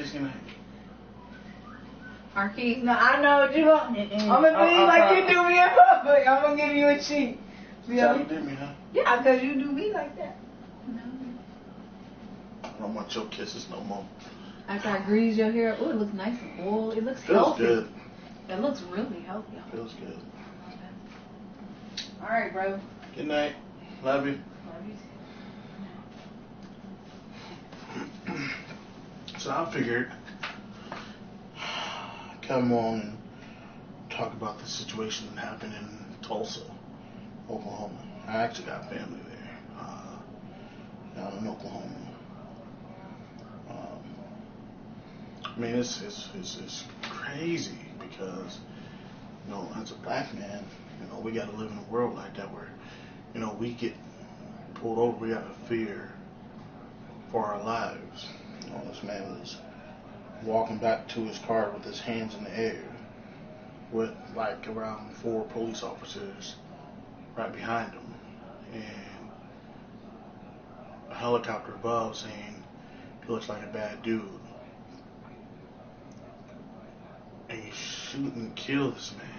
kiss your neck. Arky, no, I know what you want. I'm gonna do you like you do me in public. I'm gonna give you a cheat. Yeah, you did me, huh? Yeah, because you do me like that. No. I don't want your kisses no more. After I grease your hair, oh, it looks nice and full. It looks Feels healthy. good. It looks really healthy. Feels good. All right, bro. Good night. Love you. Love you. So I figured come on and talk about the situation that happened in Tulsa, Oklahoma. I actually got family there, down in Oklahoma. I mean, it's crazy because, you know, as a black man, you know, we got to live in a world like that where, you know, we get pulled over, we got to fear for our lives. You know, this man was walking back to his car with his hands in the air with like around 4 police officers right behind him and a helicopter above saying he looks like a bad dude. And you shoot and kill this man.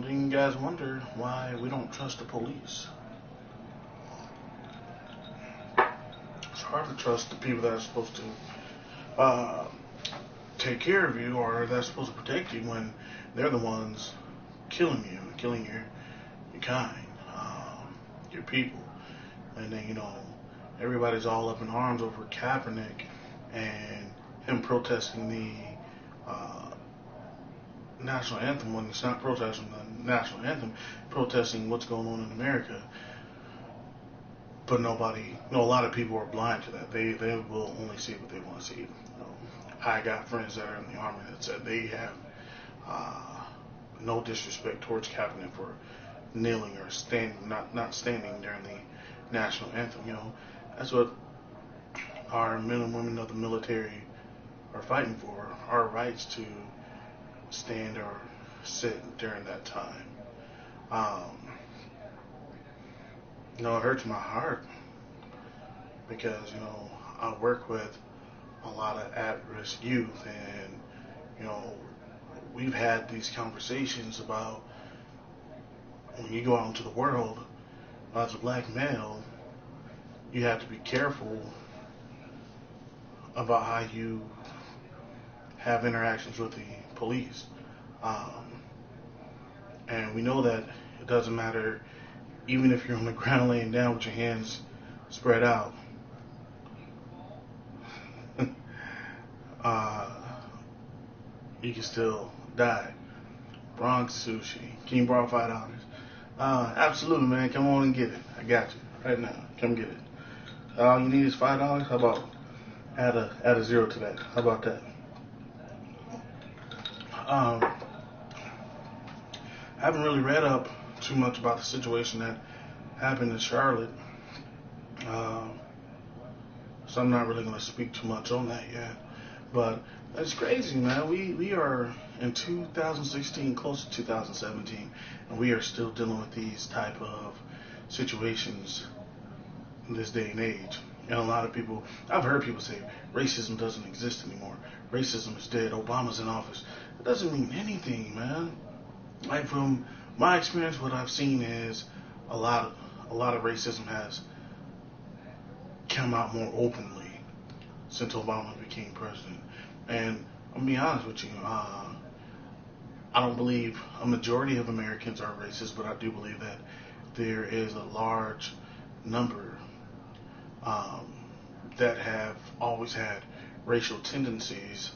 Do you guys wonder why we don't trust the police? It's hard to trust the people that are supposed to take care of you or that's supposed to protect you when they're the ones killing you, killing your kind, your people. And then, you know, everybody's all up in arms over Kaepernick and him protesting the national anthem when it's not protesting the national anthem, protesting what's going on in America. But nobody, you know, a lot of people are blind to that. They will only see what they want to see. You know, I got friends that are in the army that said they have no disrespect towards Kaepernick for kneeling or standing, not standing during the national anthem. You know, that's what our men and women of the military are fighting for, our rights to stand or sit during that time. You know, it hurts my heart because, you know, I work with a lot of at-risk youth and, you know, we've had these conversations about when you go out into the world as a black male, you have to be careful about how you have interactions with the police. And we know that it doesn't matter, even if you're on the ground laying down with your hands spread out, you can still die. Bronx sushi. Can you borrow $5? Absolutely, man. Come on and get it. I got you right now. Come get it. All you need is $5. How about add a zero to that? How about that? I haven't really read up too much about the situation that happened in Charlotte, so I'm not really going to speak too much on that yet. But it's crazy, man. We are in 2016, close to 2017, and we are still dealing with these type of situations in this day and age. And a lot of people, I've heard people say racism doesn't exist anymore. Racism is dead. Obama's in office. It doesn't mean anything, man. Like from my experience, what I've seen is a lot of racism has come out more openly since Obama became president. And I'm gonna be honest with you, I don't believe a majority of Americans are racist, but I do believe that there is a large number that have always had racial tendencies,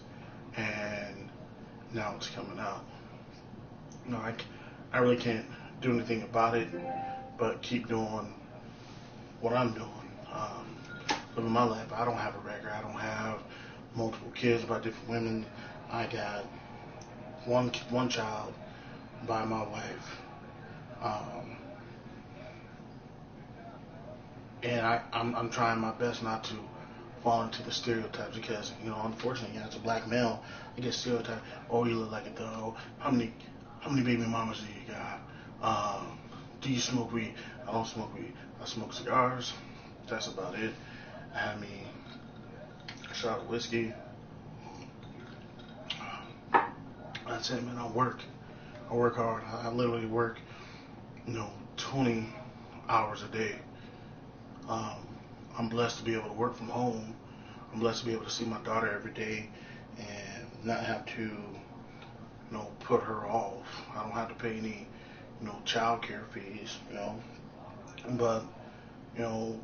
and now it's coming out. You know, I really can't do anything about it, but keep doing what I'm doing. Living my life. I don't have a record. I don't have multiple kids by different women. I got one child by my wife. And I'm trying my best not to fall into the stereotypes because, you know, unfortunately, as a black male, I get stereotyped. Oh, you look like a thug. How many baby mamas do you got? Do you smoke weed? I don't smoke weed. I smoke cigars. that's about it. I had me a shot of whiskey. That's it, man. I work hard. I literally work, 20 hours a day. Um, I'm blessed to be able to work from home. I'm blessed to be able to see my daughter every day and not have to, put her off. I don't have to pay any, child care fees. But, you know,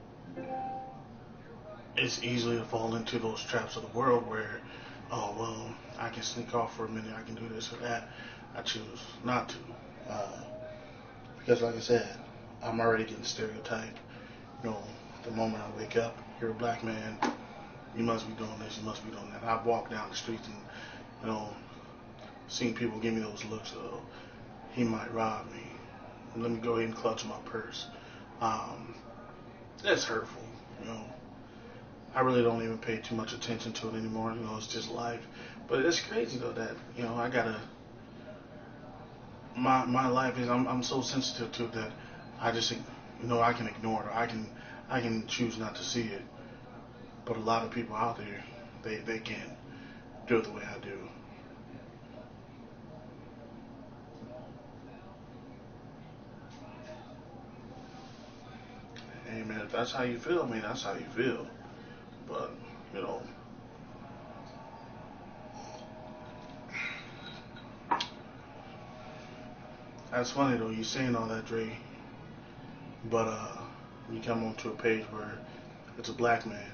it's easy to fall into those traps of the world where, oh, well, I can sneak off for a minute, I can do this or that. I choose not to. Uh, because, like I said, I'm already getting stereotyped. You know, the moment I wake up, you're a black man, you must be doing this, you must be doing that. I've walked down the streets and, seen people give me those looks of, he might rob me. Let me go ahead and clutch my purse. That's hurtful, you know. I really don't even pay too much attention to it anymore. It's just life. But it's crazy though that I gotta. My life is I'm so sensitive to it that I just I can ignore it or I can choose not to see it. But a lot of people out there they can't do it the way I do. Hey man, if that's how you feel, I mean that's how you feel. But you know, that's funny though. You saying all that, Dre. But you come onto a page where it's a black man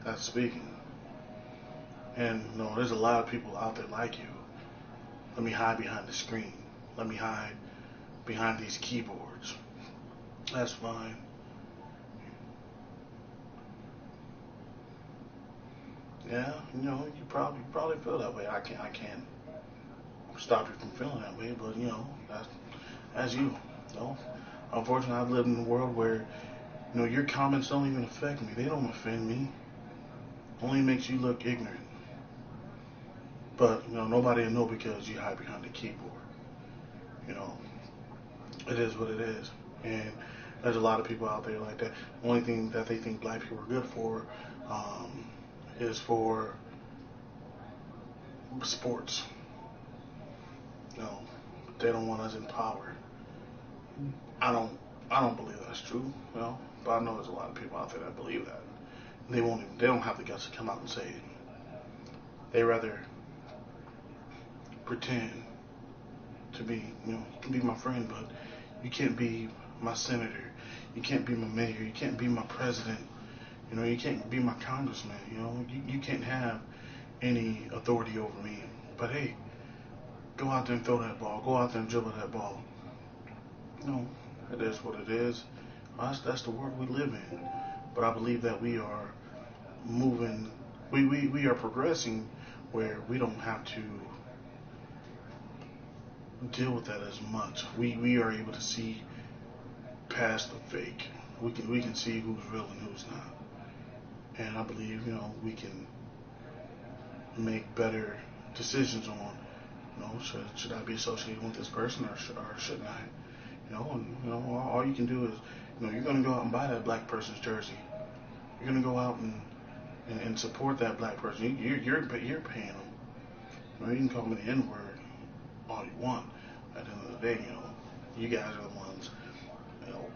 that's speaking, and there's a lot of people out there like you. Let me hide behind the screen. Let me hide behind these keyboards. That's fine. Yeah, you probably feel that way. I can't stop you from feeling that way, but that's you. You know, unfortunately, I've lived in a world where your comments don't even affect me. They don't offend me. Only makes you look ignorant. But nobody will know because you hide behind the keyboard. You know, it is what it is, and there's a lot of people out there like that. The only thing that they think black people are good for um, is for sports. You know, they don't want us in power. I don't. I don't believe that's true. But I know there's a lot of people out there that believe that. They won't. Even, they don't have the guts to come out and say it. They rather pretend to be. You can be my friend, but you can't be my senator. You can't be my mayor. You can't be my president. You can't be my congressman. You can't have any authority over me. But hey, go out there and throw that ball. Go out there and dribble that ball. No, it is what it is. That's the world we live in. But I believe that we are moving, we are progressing where we don't have to deal with that as much. We are able to see past the fake. We can see who's real and who's not. And I believe, we can make better decisions on, should I be associated with this person or shouldn't I? All you can do is, you're going to go out and buy that black person's jersey. You're going to go out and support that black person. You're paying them. You can call me the N word all you want. At the end of the day, you guys are the ones,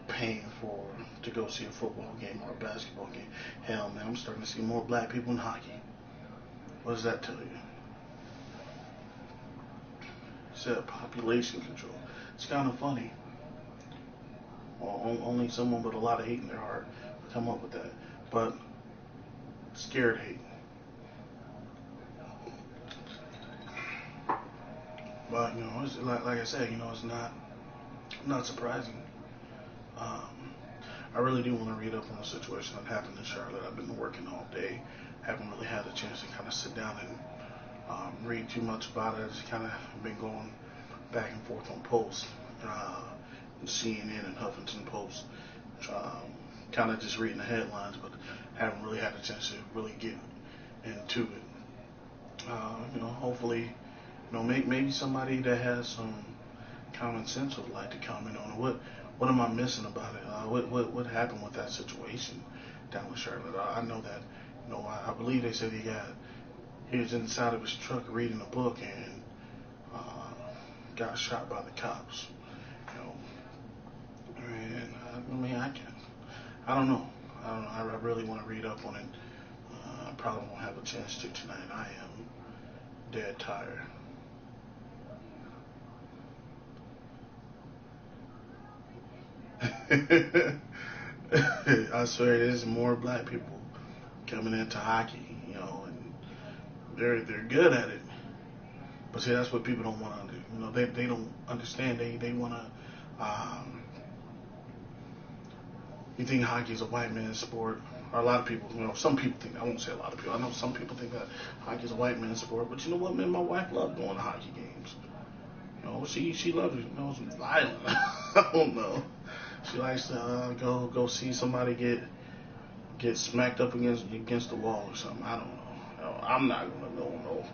paying for to go see a football game or a basketball game. Hell, man, I'm starting to see more black people in hockey. What does that tell you? It said population control. It's kind of funny. Well, only someone with a lot of hate in their heart would come up with that. But scared hate. But it's like I said, it's not surprising. Um, I really do want to read up on the situation that happened in Charlotte. I've been working all day. Haven't really had a chance to kind of sit down and read too much about it. I just kind of been going back and forth on posts, CNN and Huffington Post, kind of just reading the headlines, but haven't really had a chance to really get into it. Hopefully, maybe somebody that has some common sense would like to comment on it. What am I missing about it? What happened with that situation down with Charlotte? I know that, I believe they said he was inside of his truck reading a book and got shot by the cops. You know, and I mean, I don't know. I don't know. I really want to read up on it. I probably won't have a chance to tonight. I am dead tired. I swear there's more black people coming into hockey, and they're good at it. But see, that's what people don't want to do. They don't understand. They want to. You think hockey is a white man's sport? Or a lot of people, some people think. I won't say a lot of people. I know some people think that hockey is a white man's sport. But you know what, man? My wife loved going to hockey games. She loves it. It's violent. I don't know. She likes to go see somebody get smacked up against the wall or something. I don't know. I'm not gonna go no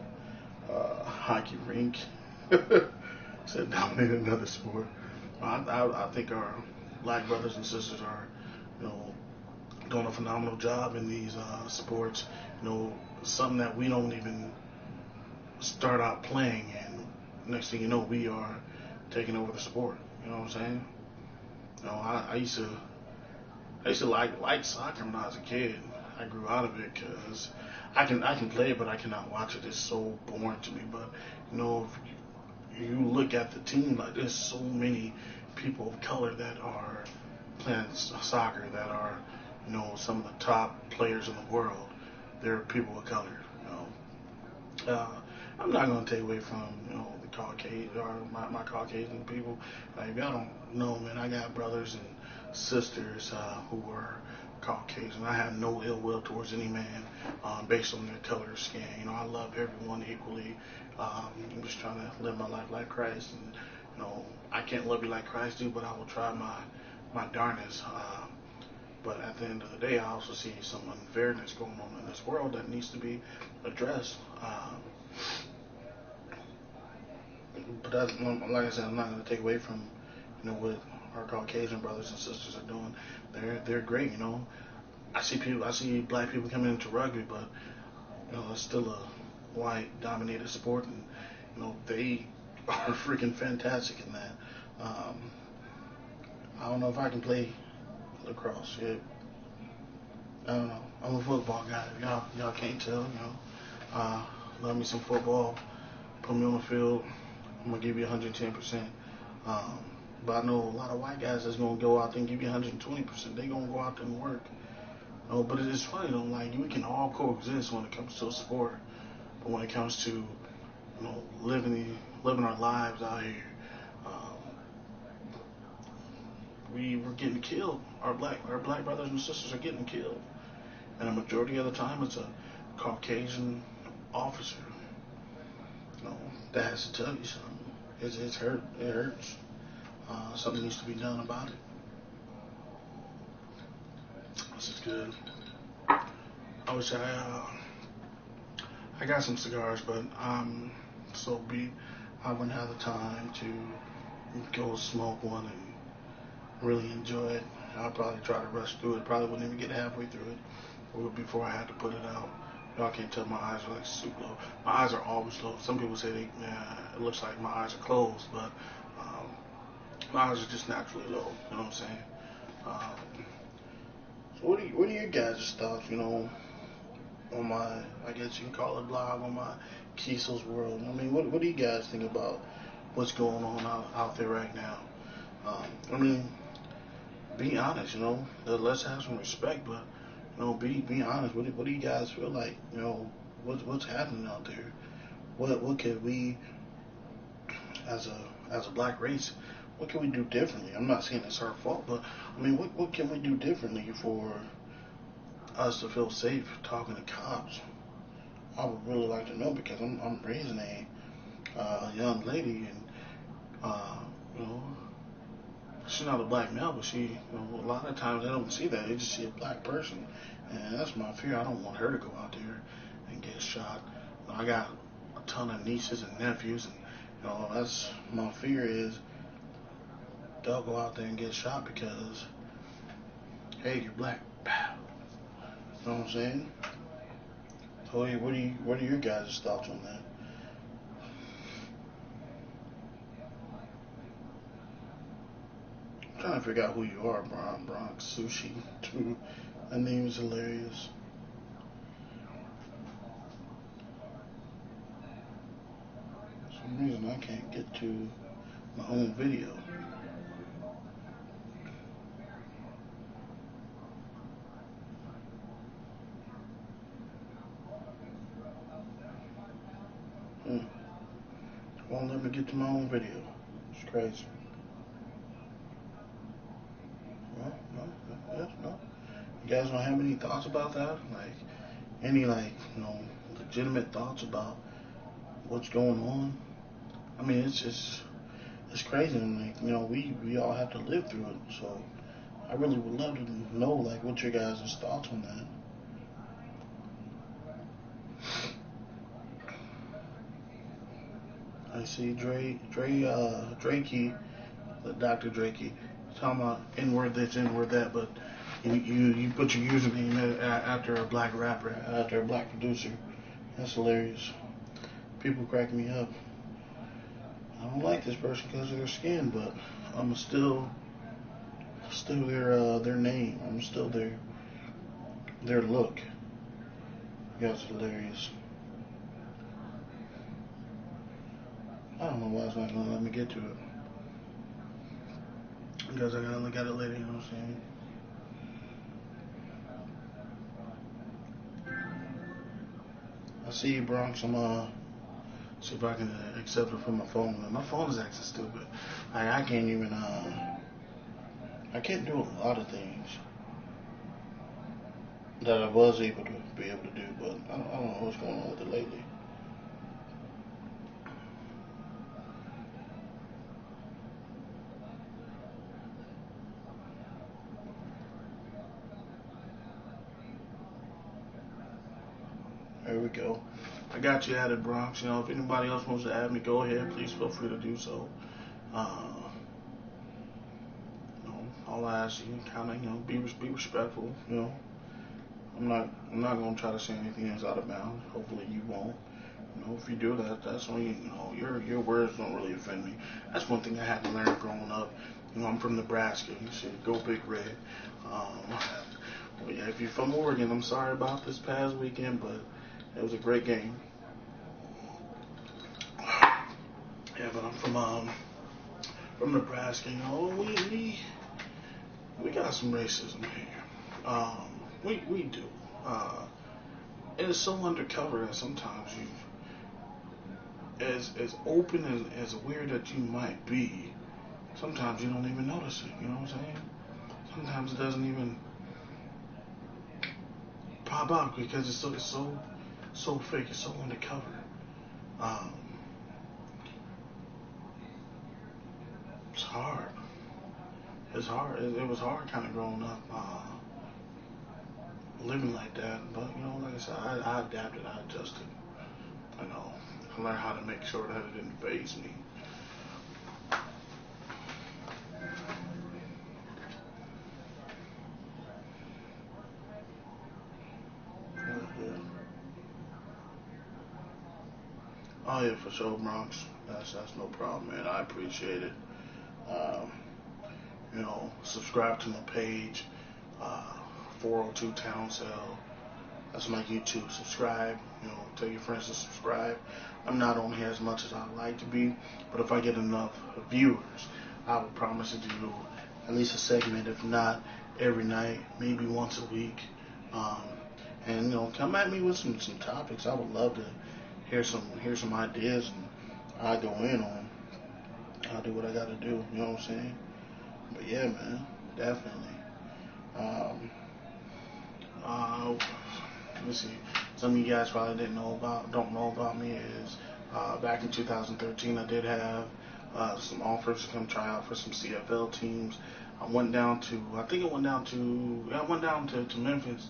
hockey rink. Said dominate another sport. I think our black brothers and sisters are, doing a phenomenal job in these sports. Something that we don't even start out playing, and next thing you know, we are taking over the sport. You know what I'm saying? I used to like soccer when I was a kid. I grew out of it because I can play it, but I cannot watch it. It's so boring to me. But if you look at the team, like there's so many people of color that are playing soccer that are some of the top players in the world. They're people of color. I'm not going to take away from the Caucasian or my Caucasian people. Like y'all don't know, man. I got brothers and sisters who are Caucasian. I have no ill will towards any man based on their color of skin. I love everyone equally. I'm just trying to live my life like Christ, and I can't love you like Christ do, but I will try my darndest. But at the end of the day, I also see some unfairness going on in this world that needs to be addressed. But that's, like I said, I'm not going to take away from what our Caucasian brothers and sisters are doing. They're great. I see black people coming into rugby, but it's still a white dominated sport, and they are freaking fantastic in that. I don't know if I can play lacrosse. I don't know. I'm a football guy. Y'all can't tell. Love me some football. Put me on the field. I'm gonna give you 110%. But I know a lot of white guys that's gonna go out there and give you 120%. They gonna go out there and work. But it is funny though. Like we can all coexist when it comes to a sport, but when it comes to living our lives out here, we're getting killed. Our black brothers and sisters are getting killed, and a majority of the time it's a Caucasian officer. That has to tell you something. It's hurt. It hurts. Something needs to be done about it. This is good. I wish I got some cigars, but I'm so beat. I wouldn't have the time to go smoke one and really enjoy it. I'll probably try to rush through it. Probably wouldn't even get halfway through it before I had to put it out. Y'all can't tell my eyes are like super low. My eyes are always low. Some people say it looks like my eyes are closed, but my eyes are just naturally low. You know what I'm saying? So what are your guys' thoughts? On my, I guess you can call it blog, on my Keiso's World. I mean, what do you guys think about what's going on out there right now? I mean, be honest. Let's have some respect, but be honest. What do you guys feel like? What's happening out there? What could we, as a black race, what can we do differently? I'm not saying it's our fault, but I mean, what can we do differently for us to feel safe talking to cops? I would really like to know because I'm raising a young lady, and you know she's not a black male, but she, a lot of times they don't see that. They just see a black person. And that's my fear. I don't want her to go out there and get shot. I got a ton of nieces and nephews, and, that's my fear is, they'll go out there and get shot because, hey, you're black. Pow. You know what I'm saying? So what are your guys' thoughts on that? I'm trying to figure out who you are, Bronx Sushi. That name is hilarious. For some reason I can't get to my own video. Won't let me get to my own video. It's crazy. Well, no, yes, no. You guys don't have any thoughts about that? Like, any, legitimate thoughts about what's going on? I mean, it's crazy. And, we all have to live through it. So, I really would love to know, what your guys' thoughts on that. I see Drakey, Dr. Drakey, talking about N-word this, N-word that, but you put your username after a black rapper, after a black producer. That's hilarious. People crack me up. I don't like this person because of their skin, but I'm still their name. I'm still their look. You guys are hilarious. I don't know why it's not gonna let me get to it. Because I gotta look at it later, you know what I'm saying? I see you, Bronx. I'm see if I can accept it from my phone. My phone is acting stupid. I can't even I can't do a lot of things that I was able to be able to do, but I don't know what's going on with it lately. There we go. I got you added, Bronx. If anybody else wants to add me, go ahead. Please feel free to do so. All I ask you, kind of, be respectful. I'm not gonna try to say anything that's out of bounds. Hopefully you won't. If you do that, that's when your words don't really offend me. That's one thing I had to learn growing up. I'm from Nebraska. You should go Big Red. But yeah, if you're from Oregon, I'm sorry about this past weekend, but it was a great game. Yeah, but I'm from Nebraska. We got some racism here. We do. It is so undercover that sometimes as open as weird that you might be, sometimes you don't even notice it. You know what I'm saying? Sometimes it doesn't even pop out because it's so fake. It's so undercover. It's hard. It's hard. It was hard kind of growing up, living like that. But like I said, I adapted. I adjusted. I learned how to make sure that it didn't faze me. Oh yeah, for sure, Bronx. That's no problem, man. I appreciate it. Um, subscribe to my page. 402 Town Cell. That's my YouTube. Subscribe. Tell your friends to subscribe. I'm not on here as much as I'd like to be, but if I get enough viewers, I will promise to do at least a segment, if not every night, maybe once a week. And come at me with some topics. I would love to hear some ideas, and I go in on. I'll do what I got to do. You know what I'm saying? But yeah, man, definitely. Um, let me see. Some of you guys probably don't know about me is back in 2013 I did have some offers to come try out for some CFL teams. I went down to Memphis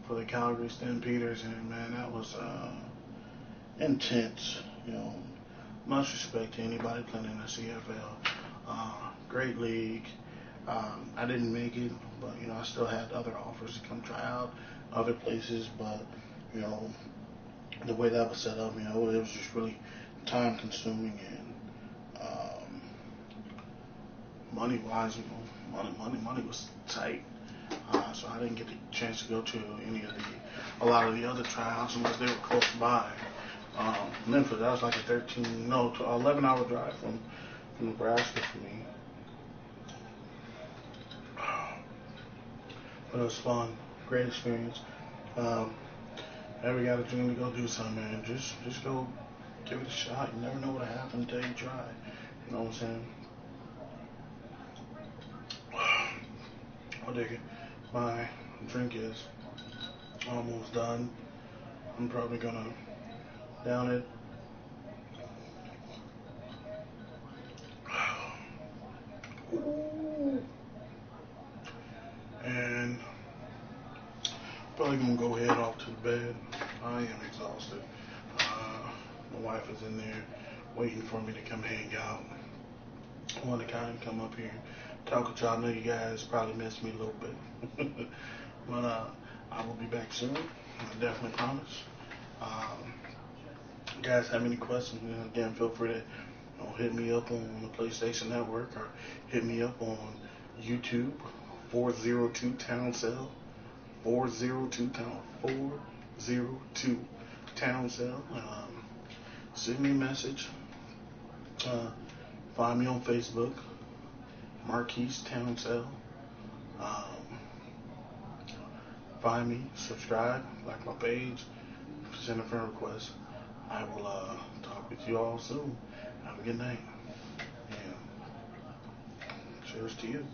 for the Calgary Stampeders, and man, that was intense. Much respect to anybody playing in the CFL. great league. I didn't make it, but I still had other offers to come try out other places. But you know, the way that was set up, it was just really time consuming and money wise, money was tight. So I didn't get the chance to go to a lot of the other tryouts unless they were close by. Memphis, that was like a 11-hour drive from Nebraska for me. But it was fun, great experience. Every got a dream to go do something, man. Just go give it a shot. You never know what'll happen until you try. You know what I'm saying? I dig it. My drink is almost done. I'm probably gonna down it. Ooh. And probably gonna go head off to the bed. I am exhausted. My wife is in there waiting for me to come hang out. I want to kind of come up here, talk with y'all. I know you guys probably missed me a little bit, but I will be back soon. I definitely promise. You guys have any questions? Again, feel free to hit me up on the PlayStation Network or hit me up on YouTube. 402 Town Cell. 402 Town Cell. Send me a message. Find me on Facebook, Marquise Town Cell. Find me, subscribe, like my page, send a friend request. I will talk with you all soon. Have a good night. And cheers to you.